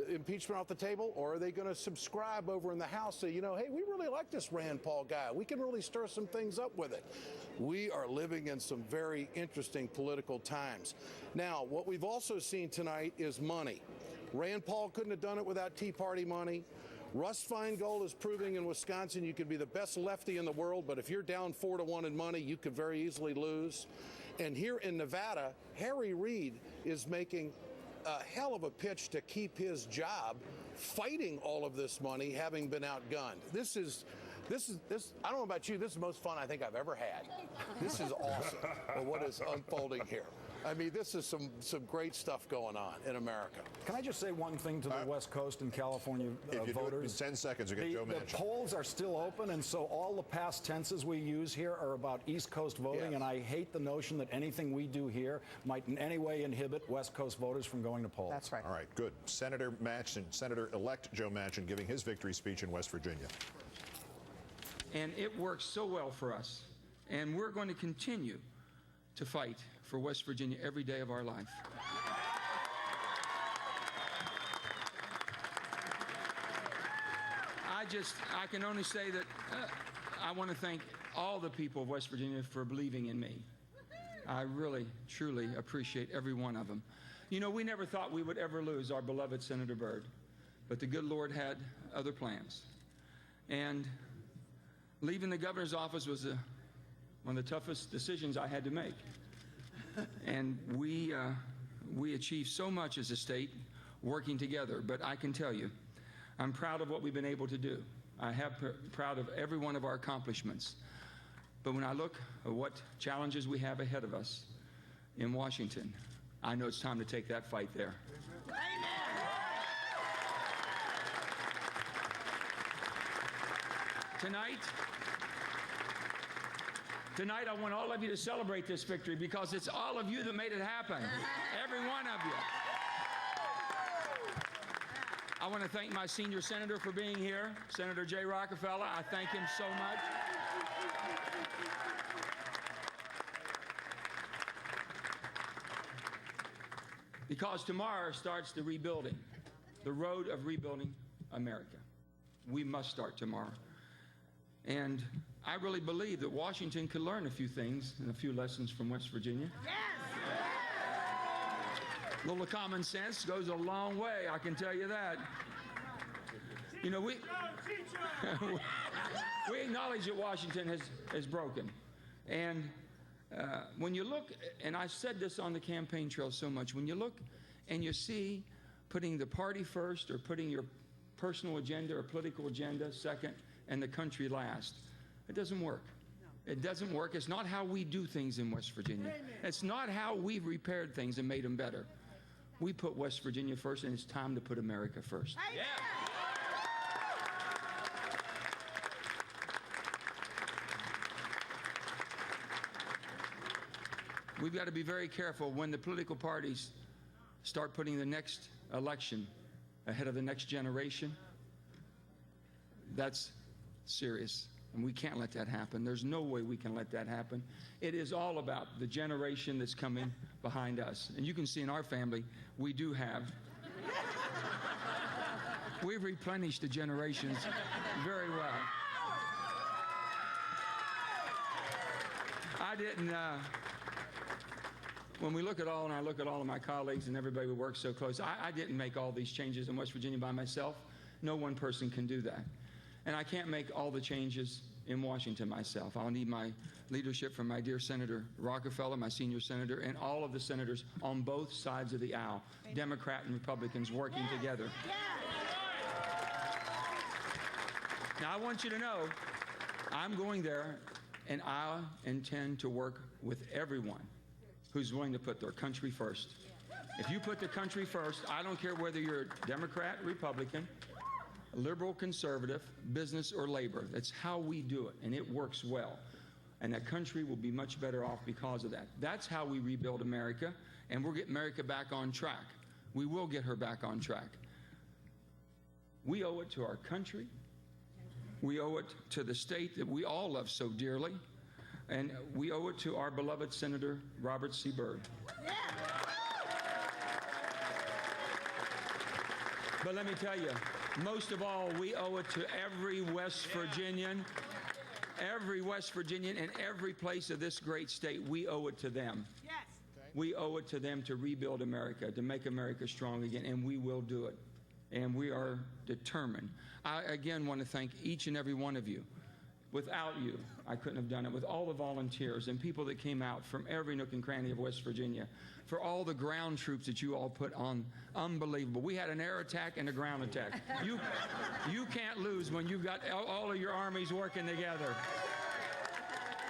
impeachment off the table, or are they going to subscribe over in the House, say, you know, hey, we really like this Rand Paul guy. We can really stir some things up with it. We are living in some very interesting political times. Now, what we've also seen tonight is money. Rand Paul couldn't have done it without Tea Party money. Russ Feingold is proving in Wisconsin you can be the best lefty in the world, but if you're down 4-1 in money, you could very easily lose. And here in Nevada, Harry Reid is making a hell of a pitch to keep his job, fighting all of this money, having been outgunned. This, I don't know about you, this is the most fun I think I've ever had. This is awesome, what is unfolding here. I mean, this is some great stuff going on in America. Can I just say one thing to the West Coast and California if you voters? Do it in 10 seconds, you get Joe Manchin. The polls are still open, and so all the past tenses we use here are about East Coast voting, Yes. and I hate the notion that anything we do here might in any way inhibit West Coast voters from going to polls. That's right. All right, good. Senator Manchin, Senator-elect Joe Manchin giving his victory speech in West Virginia. And it works so well for us. And we're going to continue to fight for West Virginia every day of our life. I can only say that I want to thank all the people of West Virginia for believing in me. I really, truly appreciate every one of them. You know, we never thought we would ever lose our beloved Senator Byrd, but the good Lord had other plans. And leaving the governor's office was one of the toughest decisions I had to make. And we achieved so much as a state working together. But I can tell you, I'm proud of what we've been able to do. I have proud of every one of our accomplishments. But when I look at what challenges we have ahead of us in Washington, I know it's time to take that fight there. Tonight, I want all of you to celebrate this victory because it's all of you that made it happen. Every one of you. I want to thank my senior senator for being here, Senator Jay Rockefeller. I thank him so much. Because tomorrow starts the rebuilding, the road of rebuilding America. We must start tomorrow. And I really believe that Washington could learn a few things and a few lessons from West Virginia. Yes! A little common sense goes a long way, I can tell you that. You know, we acknowledge that Washington has broken. And when you look, and I said this on the campaign trail so much, when you look and you see putting the party first or putting your personal agenda or political agenda second and the country last, it doesn't work. It doesn't work. It's not how we do things in West Virginia. It's not how we've repaired things and made them better. We put West Virginia first, and it's time to put America first. Yeah. We've got to be very careful when the political parties start putting the next election ahead of the next generation. That's serious, and we can't let that happen. There's no way we can let that happen. It is all about the generation that's coming behind us. And you can see in our family, we do have. We've replenished the generations very well. I didn't, when we look at all, and I look at all of my colleagues and everybody who works so close, I didn't make all these changes in West Virginia by myself. No one person can do that. And I can't make all the changes in Washington myself. I'll need my leadership from my dear Senator Rockefeller, my senior senator, and all of the senators on both sides of the aisle, Democrat and Republicans working together. Now, I want you to know, I'm going there, and I intend to work with everyone who's willing to put their country first. If you put the country first, I don't care whether you're a Democrat, Republican, liberal, conservative, business, or labor. That's how we do it, and it works well. And that country will be much better off because of that. That's how we rebuild America, and we'll get America back on track. We will get her back on track. We owe it to our country. We owe it to the state that we all love so dearly. And we owe it to our beloved Senator Robert C. Byrd. But let me tell you, most of all, we owe it to every West Virginian, and every place of this great state. We owe it to them. Yes. We owe it to them to rebuild America, to make America strong again, and we will do it. And we are determined. I, again, want to thank each and every one of you. Without you, I couldn't have done it. With all the volunteers and people that came out from every nook and cranny of West Virginia, for all the ground troops that you all put on, unbelievable. We had an air attack and a ground attack. You can't lose when you've got all of your armies working together.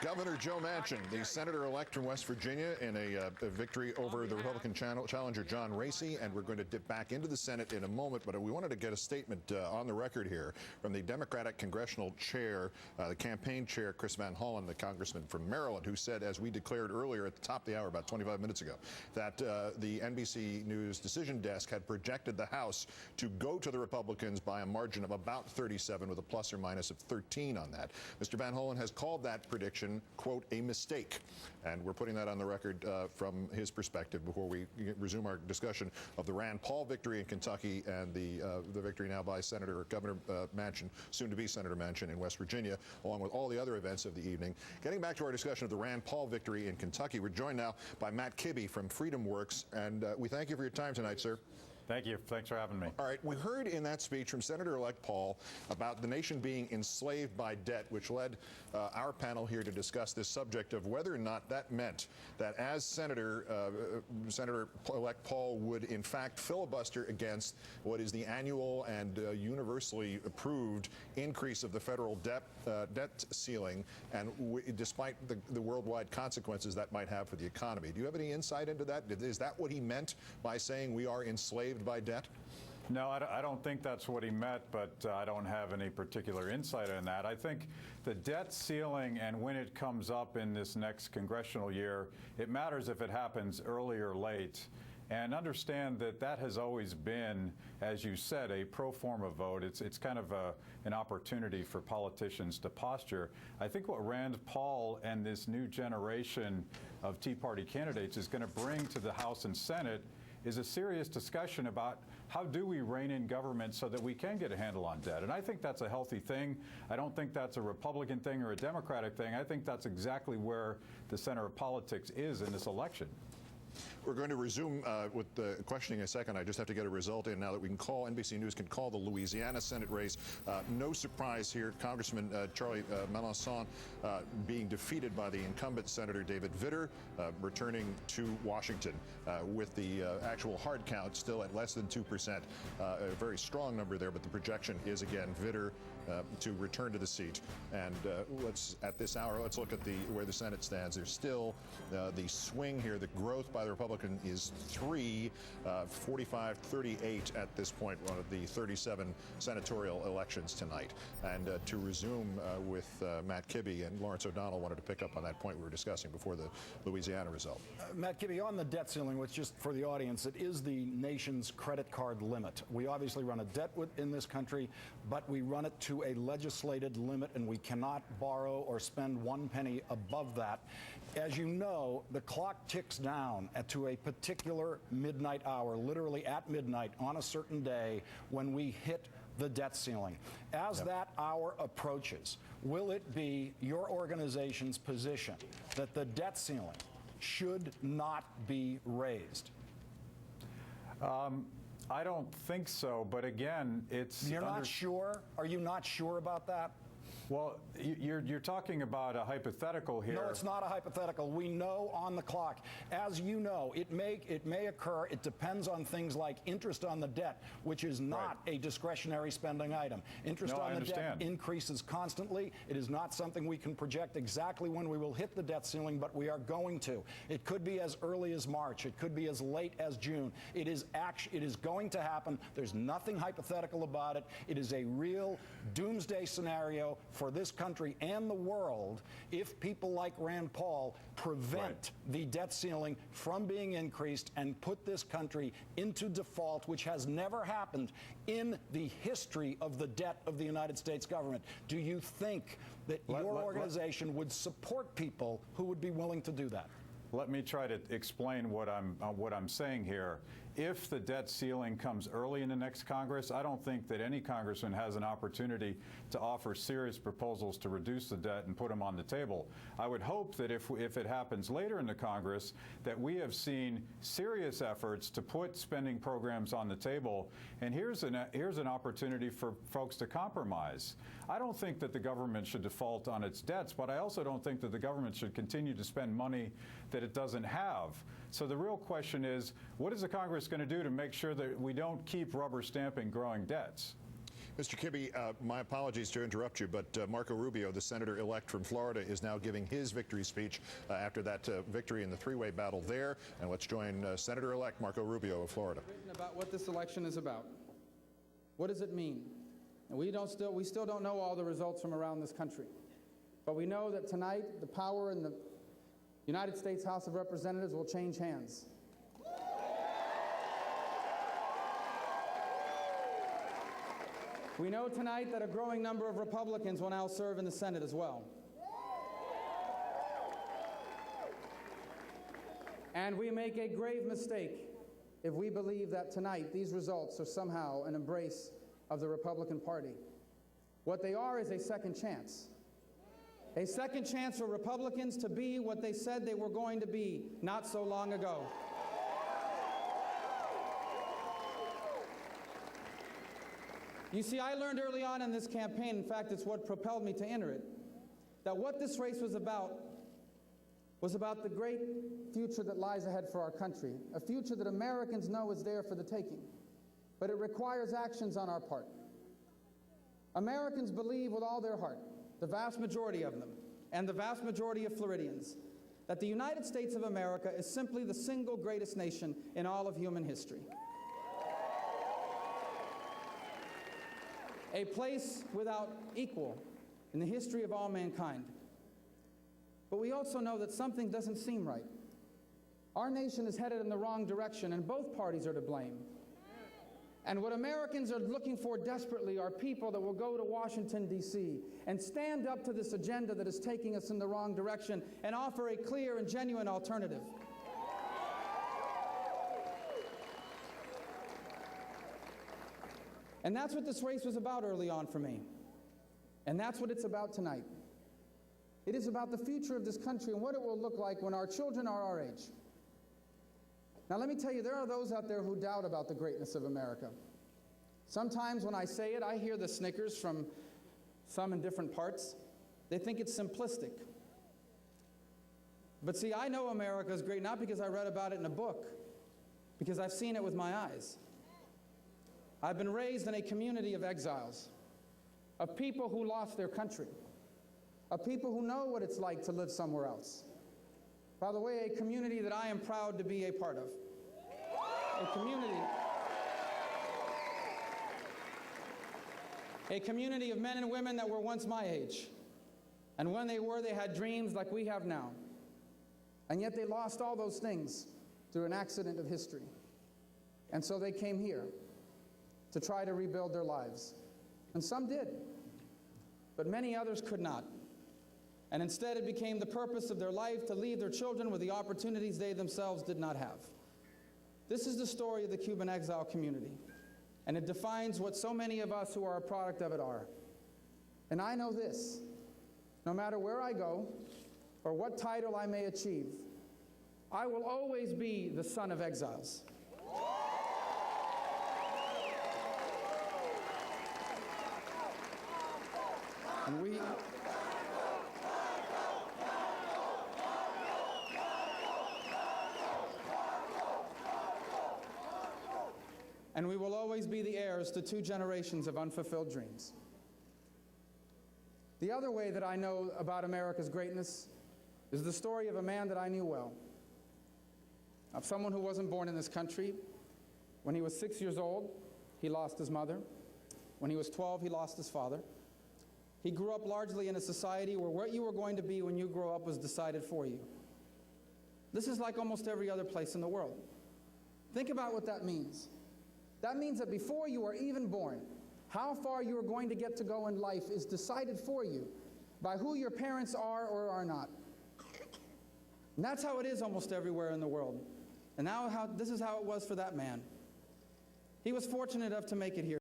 Governor Joe Manchin, the senator-elect from West Virginia, in a victory over the Republican challenger John Racy, and we're going to dip back into the Senate in a moment, but we wanted to get a statement on the record here from the Democratic congressional chair, the campaign chair, Chris Van Hollen, the congressman from Maryland, who said, as we declared earlier at the top of the hour, about 25 minutes ago, that the NBC News decision desk had projected the House to go to the Republicans by a margin of about 37, with a plus or minus of 13 on that. Mr. Van Hollen has called that prediction, quote, a mistake. And we're putting that on the record from his perspective before we resume our discussion of the Rand Paul victory in Kentucky and the victory now by Governor Manchin, soon to be Senator Manchin in West Virginia, along with all the other events of the evening. Getting back to our discussion of the Rand Paul victory in Kentucky, we're joined now by Matt Kibbe from Freedom Works, and we thank you for your time tonight, sir. Thank you. Thanks for having me. All right. We heard in that speech from Senator-elect Paul about the nation being enslaved by debt, which led our panel here to discuss this subject of whether or not that meant that as Senator-elect Paul would in fact filibuster against what is the annual and universally approved increase of the federal debt ceiling, and despite the worldwide consequences that might have for the economy. Do you have any insight into that? Is that what he meant by saying we are enslaved by debt? No, I don't think that's what he meant, but I don't have any particular insight on that. I think the debt ceiling, and when it comes up in this next congressional year, it matters if it happens early or late. And understand that that has always been, as you said, a pro forma vote. It's kind of an opportunity for politicians to posture. I think what Rand Paul and this new generation of Tea Party candidates is going to bring to the House and Senate is a serious discussion about how do we rein in government so that we can get a handle on debt. And I think that's a healthy thing. I don't think that's a Republican thing or a Democratic thing. I think that's exactly where the center of politics is in this election. We're going to resume with the questioning in a second. I just have to get a result in now that we can call, NBC News can call the Louisiana Senate race. No surprise here. Congressman Charlie Mélenchon being defeated by the incumbent Senator David Vitter, returning to Washington with the actual hard count still at less than 2%. A very strong number there, but the projection is again Vitter to return to the seat. And at this hour, let's look at where the Senate stands. There's still the swing here. The growth by the Republican is 45-38 at this point, one of the 37 senatorial elections tonight. And to resume with Matt Kibbe, and Lawrence O'Donnell wanted to pick up on that point we were discussing before the Louisiana result. Matt Kibbe, on the debt ceiling, which just for the audience, it is the nation's credit card limit. We obviously run a debt in this country, but we run it to a legislated limit, and we cannot borrow or spend 1 penny above that. As you know, the clock ticks down to a particular midnight hour, literally at midnight on a certain day, when we hit the debt ceiling. As that hour approaches, will it be your organization's position that the debt ceiling should not be raised? I don't think so, but again, it's... You're not sure? Are you not sure about that? Well, you're talking about a hypothetical here. No, it's not a hypothetical. We know on the clock. As you know, it may occur. It depends on things like interest on the debt, which is not a discretionary spending item. Interest on the debt increases constantly. It is not something we can project exactly when we will hit the debt ceiling, but we are going to. It could be as early as March. It could be as late as June. It is going to happen. There's nothing hypothetical about it. It is a real doomsday scenario for this country and the world if people like Rand Paul prevent the debt ceiling from being increased and put this country into default, which has never happened in the history of the debt of the United States government. Do you think that your organization would support people who would be willing to do that? Let me try to explain what I'm saying here. if the debt ceiling comes early in the next Congress, I don't think that any congressman has an opportunity to offer serious proposals to reduce the debt and put them on the table. I would hope that if it happens later in the Congress, that we have seen serious efforts to put spending programs on the table. And here's an opportunity for folks to compromise. I don't think that the government should default on its debts, but I also don't think that the government should continue to spend money that it doesn't have. So the real question is, what is the Congress going to do to make sure that we don't keep rubber stamping growing debts? Mr. Kibbe, my apologies to interrupt you, but Marco Rubio, the senator-elect from Florida, is now giving his victory speech after that victory in the three-way battle there. And let's join Senator-elect Marco Rubio of Florida. About what this election is about. What does it mean? And we still don't know all the results from around this country. But we know that tonight the power in the United States House of Representatives will change hands. We know tonight that a growing number of Republicans will now serve in the Senate as well. And we make a grave mistake if we believe that tonight these results are somehow an embrace of the Republican Party. What they are is a second chance. A second chance for Republicans to be what they said they were going to be not so long ago. You see, I learned early on in this campaign, in fact, it's what propelled me to enter it, that what this race was about the great future that lies ahead for our country, a future that Americans know is there for the taking, but it requires actions on our part. Americans believe with all their heart, the vast majority of them, and the vast majority of Floridians, that the United States of America is simply the single greatest nation in all of human history. A place without equal in the history of all mankind. But we also know that something doesn't seem right. Our nation is headed in the wrong direction, and both parties are to blame. And what Americans are looking for desperately are people that will go to Washington, D.C. and stand up to this agenda that is taking us in the wrong direction and offer a clear and genuine alternative. And that's what this race was about early on for me. And that's what it's about tonight. It is about the future of this country and what it will look like when our children are our age. Now let me tell you, there are those out there who doubt about the greatness of America. Sometimes when I say it, I hear the snickers from some in different parts. They think it's simplistic. But see, I know America is great not because I read about it in a book, because I've seen it with my eyes. I've been raised in a community of exiles, of people who lost their country, of people who know what it's like to live somewhere else. By the way, a community that I am proud to be a part of. A community of men and women that were once my age. And when they were, they had dreams like we have now. And yet they lost all those things through an accident of history. And so they came here to try to rebuild their lives. And some did, but many others could not. And instead it became the purpose of their life to leave their children with the opportunities they themselves did not have. This is the story of the Cuban exile community, and it defines what so many of us who are a product of it are. And I know this, no matter where I go or what title I may achieve, I will always be the son of exiles. And we will always be the heirs to 2 generations of unfulfilled dreams. The other way that I know about America's greatness is the story of a man that I knew well, of someone who wasn't born in this country. When he was 6 years old, he lost his mother. When he was 12, he lost his father. He grew up largely in a society where what you were going to be when you grow up was decided for you. This is like almost every other place in the world. Think about what that means. That means that before you are even born, how far you are going to get to go in life is decided for you by who your parents are or are not. And that's how it is almost everywhere in the world. And now this is how it was for that man. He was fortunate enough to make it here.